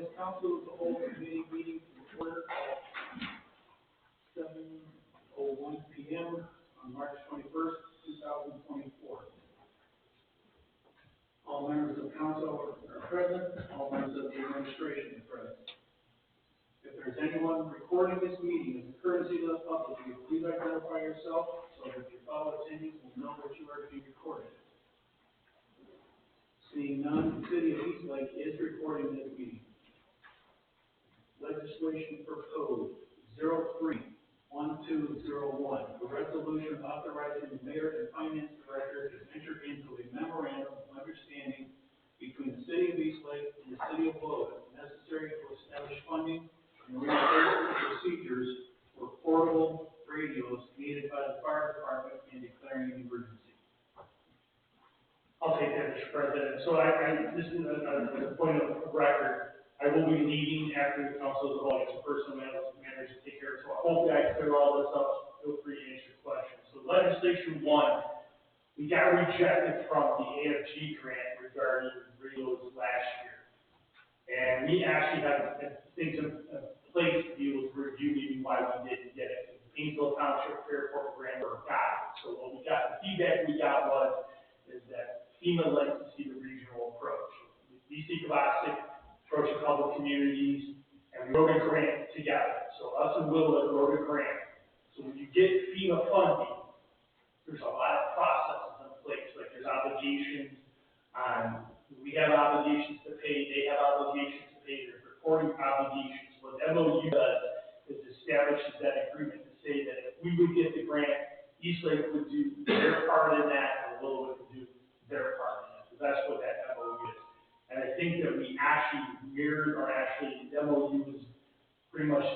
this council as a whole committee meeting to order at 7:01 p.m. on March 21st, 2024. All members of council are present. All members of the administration are present. If there's anyone recording this meeting as a courtesy to the public, please identify yourself so that your fellow attendees will know that you are being recorded. Seeing none, the city of Eastlake is recording this meeting. Legislation for code 03-1201, a resolution authorizing the mayor and finance director to enter into a memorandum of understanding between the city of Eastlake and the city of Logan necessary to establish funding and reimbursement procedures for portable radios needed by the fire department and declaring an emergency. I'll take that, Mr. President. So this is a point of record. I will be leaving after the council as well as personal matters to take care of. So I hope that I clear all this up. Feel free to answer questions. So legislation 1, we got rejected from the AFG grant regarding radios last year. And we actually have things in place to be able to review maybe why we didn't get it. The Painesville Township Fairport grant got it. So what we got, the feedback we got is that FEMA likes to see the regional approach. DC Classic approach a couple communities, and we wrote a grant together. So us and Willow wrote a grant. So when you get FEMA funding, there's a lot of processes in place. Like there's obligations on, we have obligations to pay, they have obligations to pay, there's reporting obligations. What MOU does is establishes that agreement to say that if we would get the grant, Eastlake would do their part in that, and Willow would do their part in it. So that's what that MOU is. And I think that we actually mirrored, or actually, the MOU was pretty much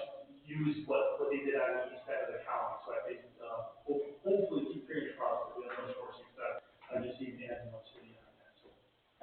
used what they did on the east side of the county. So I think, hopefully, keep fingers crossed that we have much more success. I just need to add much city on that. So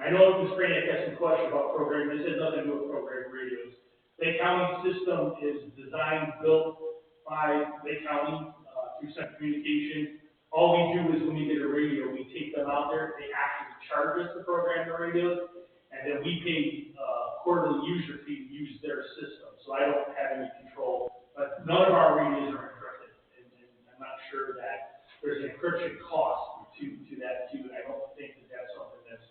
I know Ms. Granick has some questions about programming. This has nothing to do with program radios. Lake County system is designed, built by Lake County through Central Communications. All we do is when we get a radio, we take them out there. They actually charge us to program the radios, and then we pay quarterly user fee to use their system. So I don't have any control. But none of our radios are encrypted, and I'm not sure that there's an encryption cost to that too. I don't think that that's something that's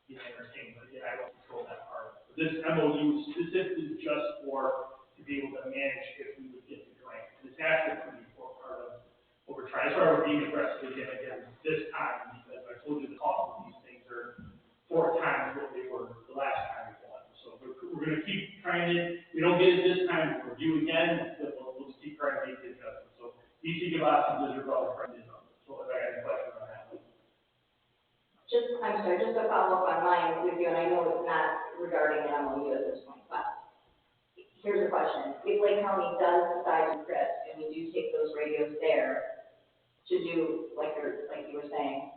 being entertained. But again, I don't control that part. But this MOU is specifically just to be able to manage if we would get the grant. And it's actually a pretty important part of what we're trying. That's why we're being aggressive again this time, because I told you the cost of these things are 4 times what they were the last time we bought them. So we're going to keep trying it. We don't get it this time, we'll review again, we'll just keep trying to make the adjustments. So DC Gavassi does regard from this number. So if I have any questions on that. I'm sorry, just to follow up on mine with you, and I know it's not regarding an MOU at this point, but here's the question. If Lake County does decide to encrypt, and we do take those radios there to do, like you were saying,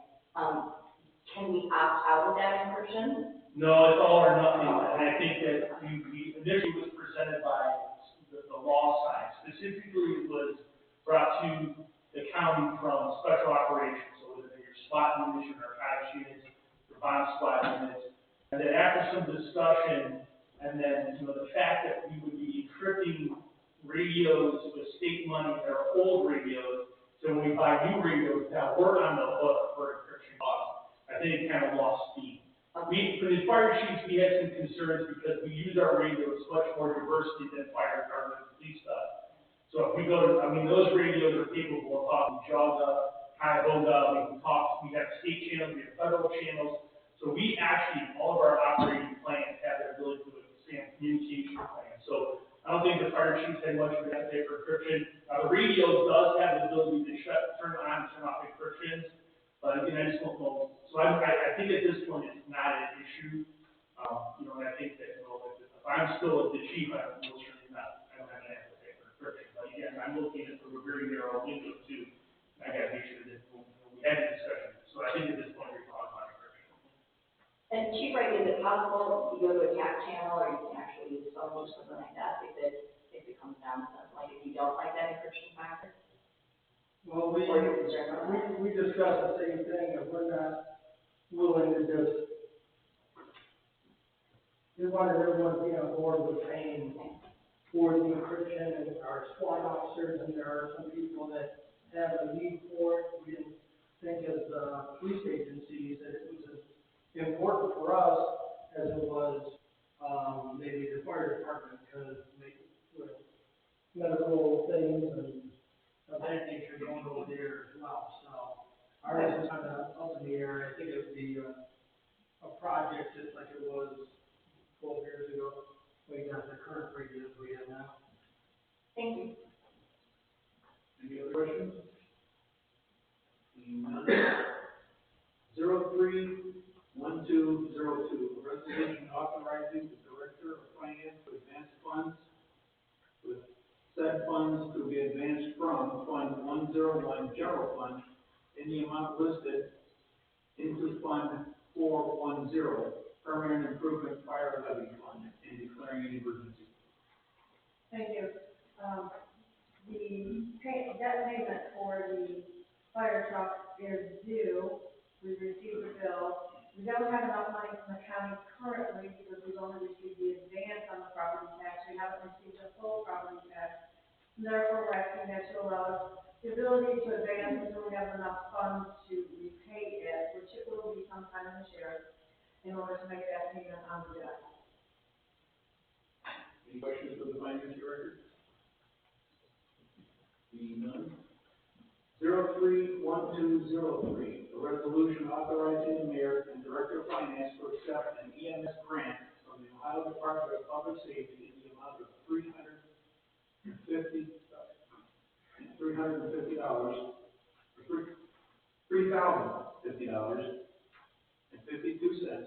can we opt out of that encryption? No, it's all or nothing. And I think that we initially was presented by the law side. Specifically, it was brought to the county from special operations. So whether they're your SWAT units, your narcotics units, your bomb squad units. And then after some discussion, and then the fact that we would be encrypting radios with state money that are old radios, so when we buy new radios now, we're on the hook for encryption costs. I think it kind of lost steam. For the fire chiefs, we had some concerns because we use our radios much more diversity than fire department and police stuff. So if we go to, those radios are capable of talking Jaga, Cuyahoga, we can talk, we have state channels, we have federal channels. So we actually, all of our operating plans have the ability to expand communication plans. So I don't think the fire chiefs had much of an appetite for encryption. The radio does have the ability to turn on and turn off encryptions. But again, I just don't know. So I think at this point it's not an issue. And I think that if I'm still the chief, I'm most certainly not. I don't have an appetite for encryption. But again, I'm looking at it through a very narrow window too. I got to make sure that we had a discussion. So I think at this point we're talking about encryption. And Chief Wright, is it possible to go to a TAC channel, or you can actually use phone or something like that if it comes down to something like if you don't like that encryption factor? Well, we discussed the same thing, and we're not willing to just wanted everyone to be on board with paying for the encryption, and our SWAT officers, and there are some people that have a need for it. We didn't think as, police agencies that it was as important for us as it was, maybe the fire department, because with medical things and of that nature going over there as well, so. Ours is kind of up in the air. I think it would be a project just like it was 12 years ago. We got the current radios we have now. Thank you. Any other questions? Seeing none. 03-1202, a resolution authorizing the Director of Finance to advance funds with said funds to be advanced from Fund 101 General Fund in the amount listed into Fund 410 Permanent Improvement Fire Levy Fund and declaring an emergency. Thank you. The debt payment for the fire truck is due. We received the bill. We don't have enough money from the county currently because we've only received the advance on the property tax. We haven't received the full property tax. Therefore, we're asking that to allow us the ability to advance until we have enough funds to repay it, which it will be sometime this year, in order to make that payment on the debt. Any questions for the Finance Director? Seeing none. 03-1203, a resolution authorizing the Mayor and Director of Finance to accept an EMS grant from the Ohio Department of Public Safety in the amount of $3,050 $3,050.52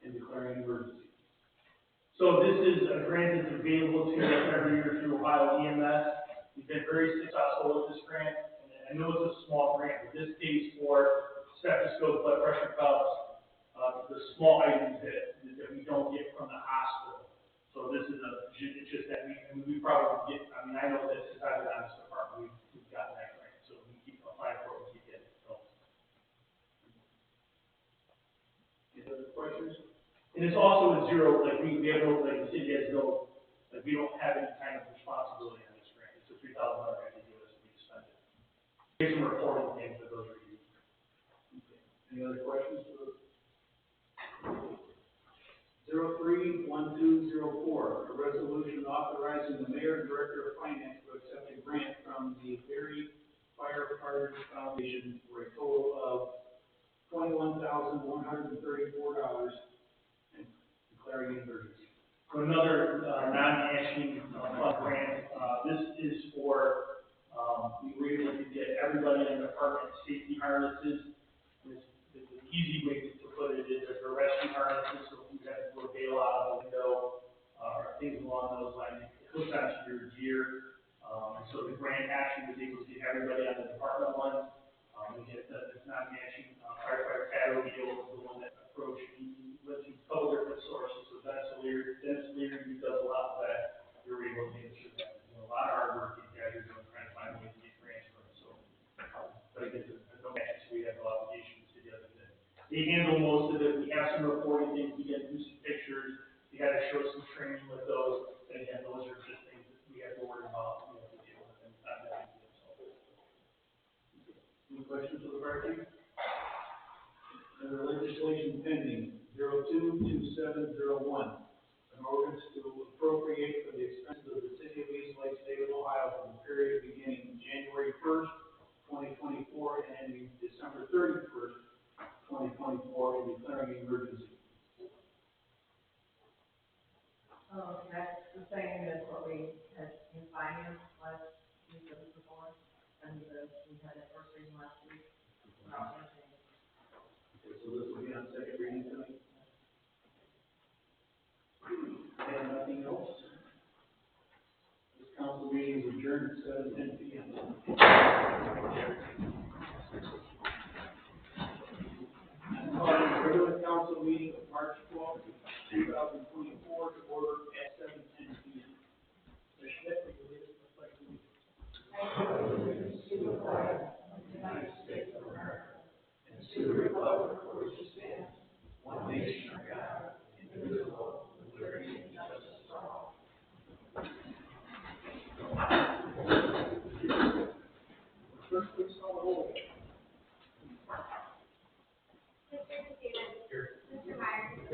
and declaring an emergency. So this is a grant that's available to us every year through Ohio EMS. We've been very successful with this grant, and I know it's a small grant, but this pays for stethoscope, blood pressure cuffs, the small items that we don't get from the hospital. So this is it's just that we probably get, I mean, I know that since I've been on this department, we've gotten that grant, so we keep applying for it, we keep getting it. So. Any other questions? And it's also a zero, like we have no, like the city has no, like we don't have any kind of responsibility on this grant. It's a $3,000 grant they give us, we spend it. Here's some reporting things that those are used. Okay. Any other questions for 03-1204, a resolution authorizing the Mayor and Director of Finance to accept a grant from the Berry Firefighters Foundation for a total of $21,134 and declaring an emergency. So another non-matching fund grant. This is for, we were able to get everybody in the department safety harnesses. The easy way to put it is a rescue harnesses, so if you have to go bail out of a window, or things along those lines, it hooks onto your gear. And so the grant actually was able to get everybody on the department one. We get it's not matching firefighter Pat O'Neill is the one that approached. He went to a couple different sources. So Dennis Leary, who does a lot of that. We were able to make sure that a lot of hard work these guys are doing trying to find ways to get grants from. So, but again, there's no match, so we have no obligations to the other thing. They handle most of it. We have some reporting things. We get to do some pictures. We got to show some training with those. And again, those are just things that we have to worry about. We have to deal with them. Not that easy. Any questions for the fire chief? Under legislation pending, 022701, an ordinance to appropriate for the expenses of the city of East Lake, state of Ohio, for the period beginning January 1st, 2024, and ending December 31st, 2024, and declaring an emergency. Oh, that's the same as what we had in finance last week or before, and we had that first reading last week. Okay, so this will be on second reading tonight. And nothing else? This council meeting is adjourned at 7:10 p.m. Regular council meeting of March 12th, 2024 to order at 7:10 p.m. The Schmidt, we believe, is the flag. United States of America, and to the republic for which it stands, one nation under God, indivisible, with liberty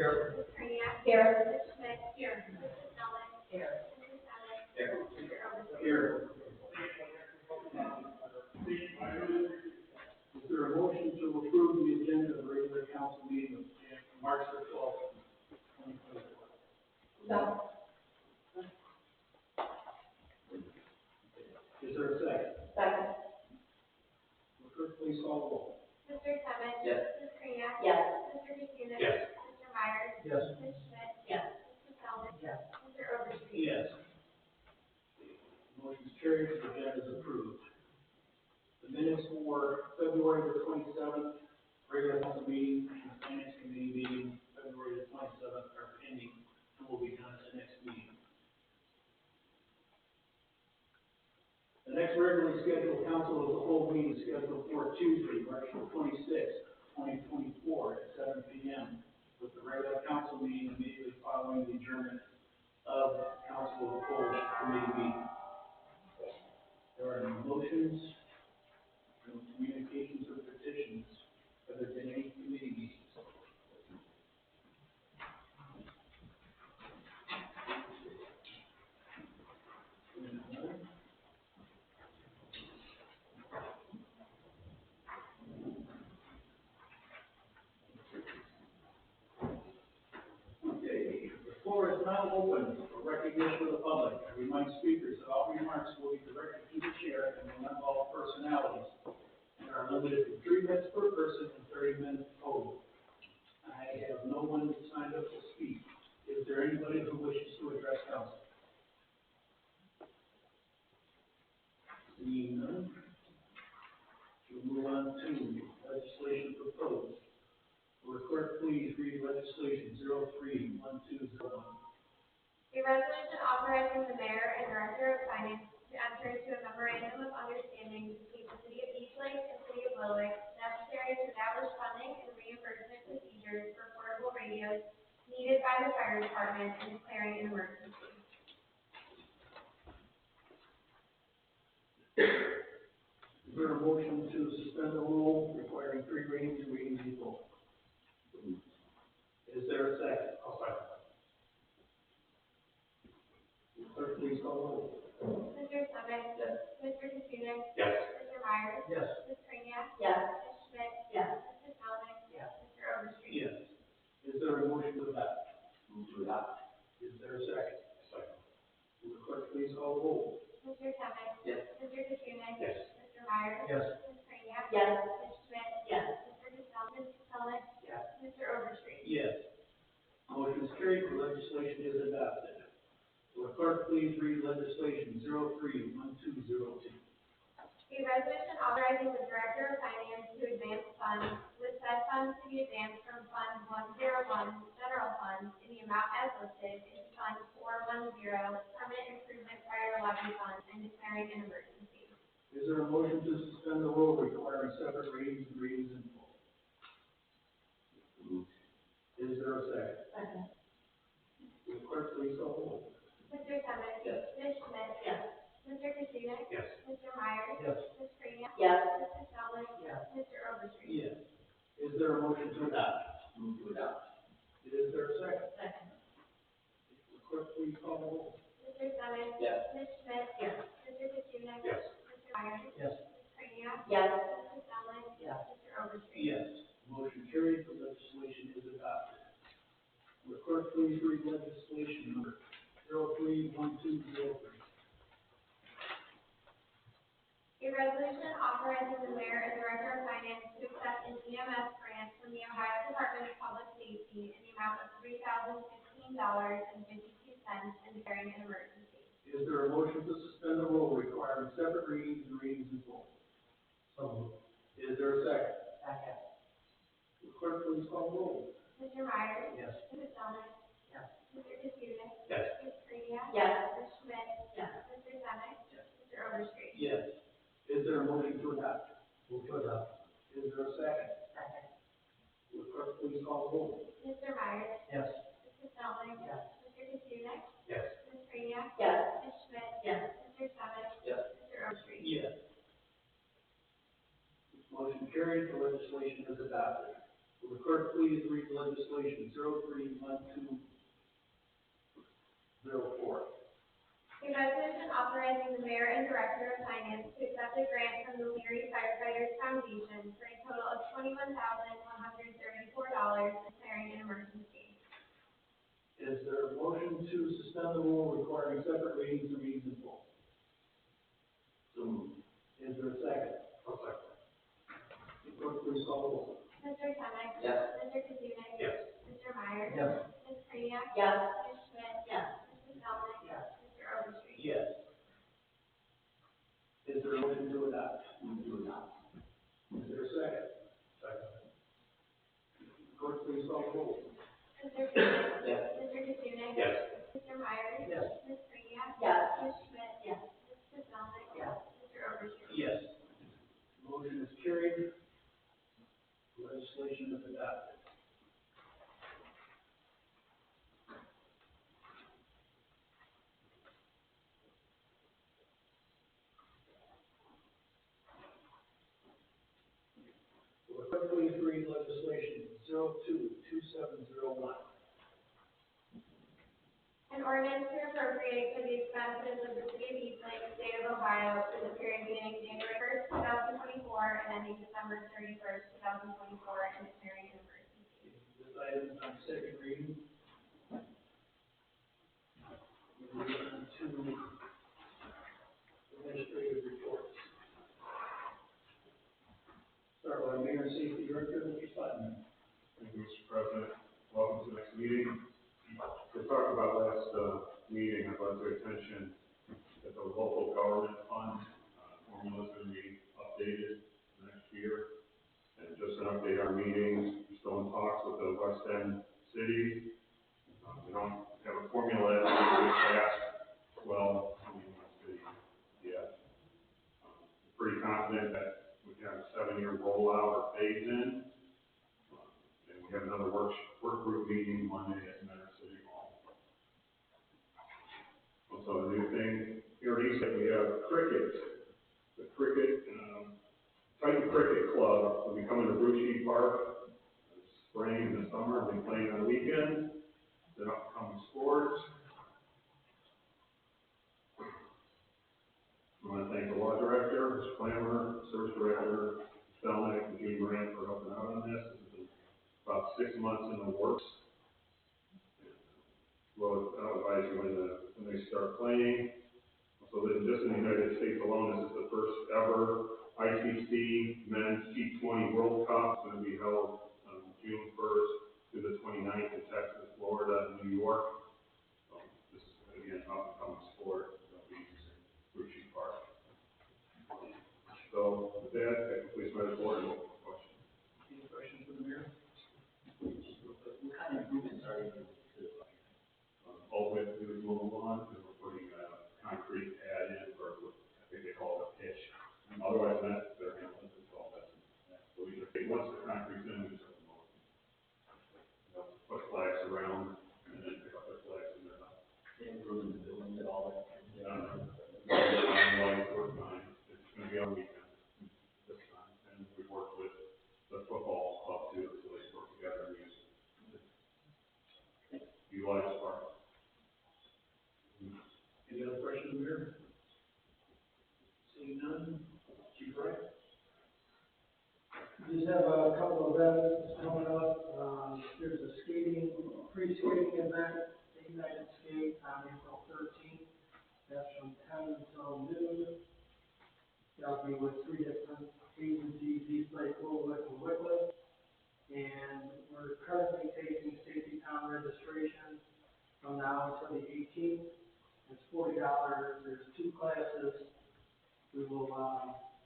Here. Ms. Kreniak. Here. Ms. Schmidt. Here. Mr. Stelling. Here. Mr. Sonic. Mr. Overstreet. Here. Is there a motion to approve the agenda of the regular council meeting of March the 12th, 2024? So. Is there a second? Second. Will clerk please call the roll? Mr. Sonic. Yes. Ms. Kreniak. Yes. Mr. Katsounis. Yes. Mr. Myers. Yes. Ms. Schmidt. Yes. Mr. Stelling. Yes. Mr. Overstreet. Yes. Motion's carried, the agenda is approved. The minutes for February the 27th, regular council meeting, and finance committee meeting, February the 27th, are pending and will be done at the next meeting. The next regularly scheduled council as a whole meeting is scheduled for Tuesday, March the 26th, 2024, at 7 p.m., with the regular council meeting immediately following the adjournment of council as a whole committee meeting. There are no motions, no communications or petitions, other than any committee meetings. Okay, the floor is now open for recognition of the public. I remind speakers that all remarks will be directed to the chair and will not involve personalities, and are limited to 3 minutes per person and 30 minutes total. I have no one signed up to speak. Is there anybody who wishes to address council? Seeing none, we'll move on to legislation proposed. Will the clerk please read legislation 03-1201? A resolution authorizing the mayor and director of finance to enter into a memorandum of understanding between the city of East Lake and city of Willowick necessary to establish funding and reimbursement procedures for portable radios needed by the fire department and declaring an emergency. Is there a motion to suspend the rule requiring 3 readings and readings equal? Is there a second? I'll second. Clerk, please call the roll. Mr. Sonic. Yes. Mr. Katsounis. Yes. Mr. Myers. Yes. Ms. Kreniak. Yes. Ms. Schmidt. Yes. Mr. Sonic. Yes. Mr. Overstreet. Yes. Is there a motion to adopt? Move to adopt. Is there a second? Second. Will the clerk please call the roll? Mr. Sonic. Yes. Mr. Katsounis. Yes. Mr. Myers. Yes. Ms. Kreniak. Yes. Ms. Schmidt. Yes. Mr. Sonic. Yes. Mr. Overstreet. Yes. Motion is carried, the legislation is adopted. Will the clerk please read legislation 03-1202? A resolution authorizing the director of finance to advance funds, with said funds to be advanced from Fund 101, general fund, in the amount as listed, into Fund 410, permanent improvement fire levy fund, and declaring an emergency. Is there a motion to suspend the rule requiring separate readings and readings in full? Move. Is there a second? Second. Will the clerk please call the roll? Mr. Sonic. Yes. Ms. Schmidt. Yes. Mr. Katsounis. Yes. Mr. Myers. Yes. Ms. Kreniak. Yes. Mr. Stalling. Yes. Mr. Overstreet. Yes. Is there a motion to adopt? Move to adopt. Is there a second? Second. Will the clerk please call the roll? Mr. Sonic. Yes. Ms. Schmidt. Yes. Mr. Katsounis. Yes. Mr. Myers. Yes. Ms. Kreniak. Yes. Mr. Stalling. Yes. Mr. Overstreet. Yes. Motion carried, the legislation is adopted. Will the clerk please read legislation number 03-1203? A resolution authorizing the mayor and director of finance to accept an EMS grant from the Ohio Department of Public Safety in the amount of $3,015.52 and declaring an emergency. Is there a motion to suspend the rule requiring separate readings and readings in full? So moved. Is there a second? Second. Will the clerk please call the roll? Mr. Myers. Yes. Mr. Sonic. Yes. Mr. Katsounis. Yes. Ms. Kreniak. Yes. Ms. Schmidt. Yes. Mr. Sonic. Yes. Mr. Overstreet. Yes. Is there a motion to adopt? Move to adopt. Is there a second? Second. Will the clerk please call the roll? Mr. Myers. Yes. Mr. Stalling. Yes. Mr. Katsounis. Yes. Ms. Kreniak. Yes. Ms. Schmidt. Yes. Mr. Sonic. Yes. Mr. Overstreet. Yes. Motion carried, the legislation is adopted. Will Will the clerk please read legislation 03-1204? A resolution authorizing the mayor and director of finance to accept a grant from the Leary Firefighters Foundation for a total of $21,134 and declaring an emergency. Is there a motion to suspend the rule requiring separate readings or readings in full? So moved. Is there a second? I'll second. Clerk, please call the roll. Mr. Kenick? Yes. Mr. Kazunik? Yes. Mr. Myers? Yes. Ms. Kreniak? Yes. Ms. Schmidt? Yes. Mrs. Zelnok? Yes. Mr. Overstreet? Yes. Is there a motion to adopt? Move to adopt. Is there a second? Second. Clerk, please call the roll. Mr. Kenick? Yes. Mr. Kazunik? Yes. Mr. Myers? Yes. Ms. Kreniak? Yes. Ms. Schmidt? Yes. Mrs. Zelnok? Yes. Mr. Overstreet? Yes. Motion is carried. Legislation is adopted. Will the clerk please read legislation 02-2701? An ordinance to appropriate for the expenses of the city of Eastlake, state of Ohio, for the period beginning January 1st, 2024, and ending December 31st, 2024, and declaring an emergency. This item is on second reading. Moving on to administrative reports. Start with our Mayor and Safety Director, Mr. Sutton. Thank you, Mr. President. Welcome to the next meeting. To talk about last meeting, I brought to your attention that the local government fund formula is going to be updated next year. And just an update, our meetings, we're still in talks with the West End cities. We don't have a formula that we passed 12 cities yet. I'm pretty confident that we can have a 7-year rollout or phase in. And we have another work group meeting Monday at Center City Hall. Also, a new thing here at Eastlake, we have cricket. The cricket, Titan Cricket Club will be coming to Brucey Park this spring and the summer. They'll be playing on the weekends. They're upcoming sports. I want to thank the law director, Mr. Clammer, service director, Zelnick, and Gene Moran for helping out on this. This has been about 6 months in the works. Well, I'll advise you when they start playing. So just in the United States alone, this is the first ever ICC Men's T20 World Cup. It's going to be held on June 1st through the 29th in Texas, Florida, and New York. So this is going to be an up-and-coming sport. It'll be in Brucey Park. So with that completes my report. No questions. Any questions for the mayor? What kind of improvements are you doing to the fire? All we have to do is mow the lawn, because we're putting concrete pad in, or I think they call it a pitch. Otherwise, they're handling it, it's all that. So we just, once the concrete's in, we just have to mow it. Put flags around, and then pick up the flags and they're not. Improving the buildings and all that. Lights work fine. It's going to be on weekend this time, and we work with the football club too, so they work together and utilize the park. Any other questions, Mayor? Seeing none, Chief Wright? We just have a couple of events coming up. There's a free skating event, the United Skate, on April 13th. That's from 10 until noon. That'll be with 3 different agencies, Eastlake, Woolwick, and Wickliffe. And we're currently taking safety town registration from now until the 18th. It's $40. There's 2 classes. We will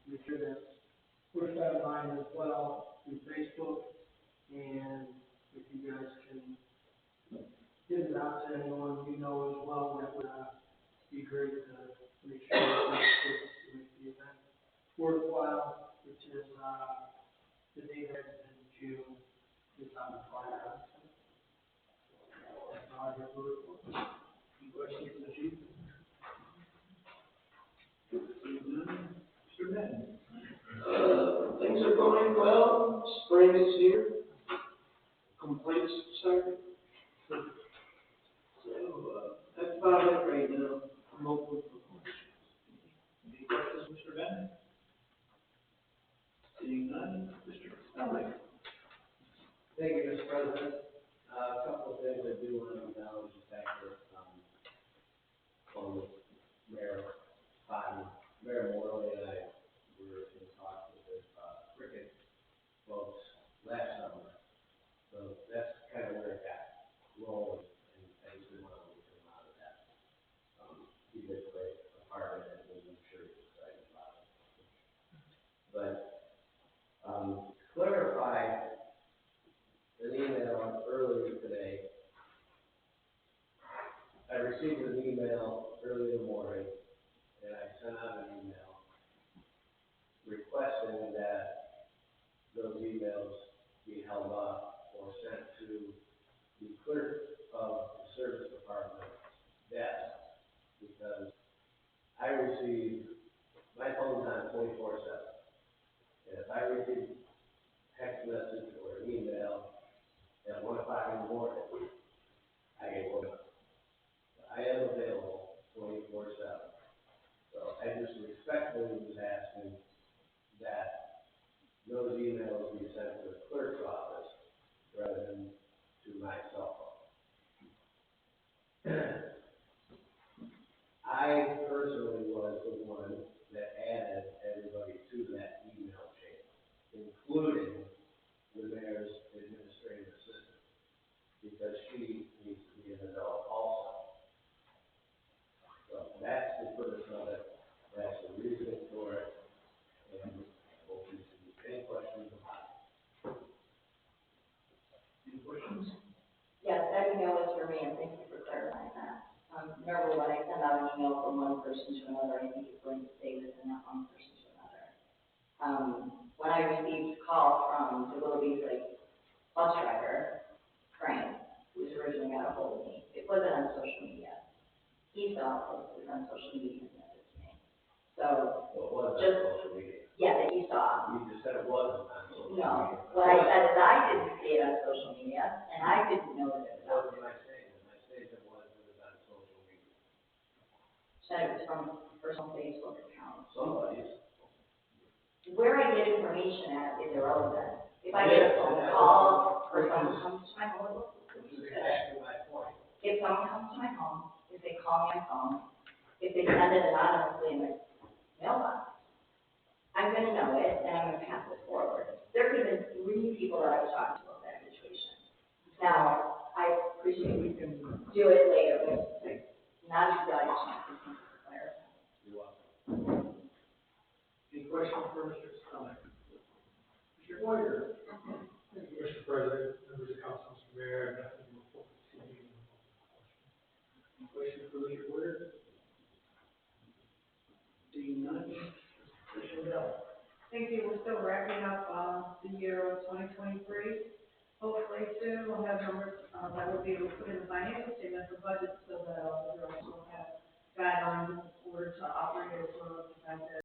make sure that's pushed online as well through Facebook. And if you guys can get it out to anyone you know as well, that would be great to make sure that we make the event worthwhile, which is the date in June. It's on the flyer. That's all I have to report. Any questions for the chief? Seeing none, Mr. Madden? Things are going well. Spring is here. complaints started. So, that's about it right now. I'm open for questions. Any questions, Mr. Bennett? Seeing none, Mr. Stomach. Thank you, Mr. President. A couple of things I do want to acknowledge the fact that, from Mayor Cotton, Mayor Morley and I were in talks with the, cricket folks last summer. So that's kind of where it got rolling, and things we want to come out of that. He did play a part in it, and I'm sure he's excited about it. But, clarify an email earlier today. I received an email early in the morning, and I sent out an email requesting that those emails be held up or sent to the clerk of the service department desk, because I receive, my phone's on 24/7, and if I receive text message or an email at 1 o'clock in the morning, I get woken up. I am available 24/7. So I just respectfully was asking that those emails be sent to the clerk's office rather than to my cell phone. I personally was the one that added everybody to that email chain, including the mayor's administrative assistant, because she needs to be in the know also. So that's the purpose of it, that's the reason for it, and hope you see any questions about it. Any questions? Yes, that email was for me, and thank you for clarifying that. Normally when I send out an email from one person to another, I think it's going to stay within that one person to another. When I received a call from the Willoughby Lake bus driver, Frank, who's originally got a hold of me, it wasn't on social media. He saw it was on social media and sent it to me. So, Well, it was on just, social media. yeah, that you saw. You just said it wasn't on social media. No, what I said is I didn't see it on social media, and I didn't know that it was out. What did I say? My statement was it was on social media. Said it was from a personal Facebook account. Somebody's. Where I get information at is irrelevant. If I get a phone call or someone comes to my home, Which is exactly my point. if someone comes to my home, if they call me on phone, if they send it anonymously in my mailbox, I'm gonna know it and I'm gonna pass it forward. There could have been 3 people that I was talking to about that situation. Now, I appreciate we can do it later, but like, not a good idea to clarify. You're welcome. Any questions for Mr. Stomach? Mr. Boyer? Thank you, Mr. President, members of council, Mr. Mayor, nothing to report this evening. Any questions for Mr. Boyer? Seeing none, Mr. Bell. Thank you, we're still wrapping up, the year of 2023. Hopefully soon we'll have numbers, that will be able to put in the financial statement for budget so that, we'll have guidelines in order to operate as well as the fact that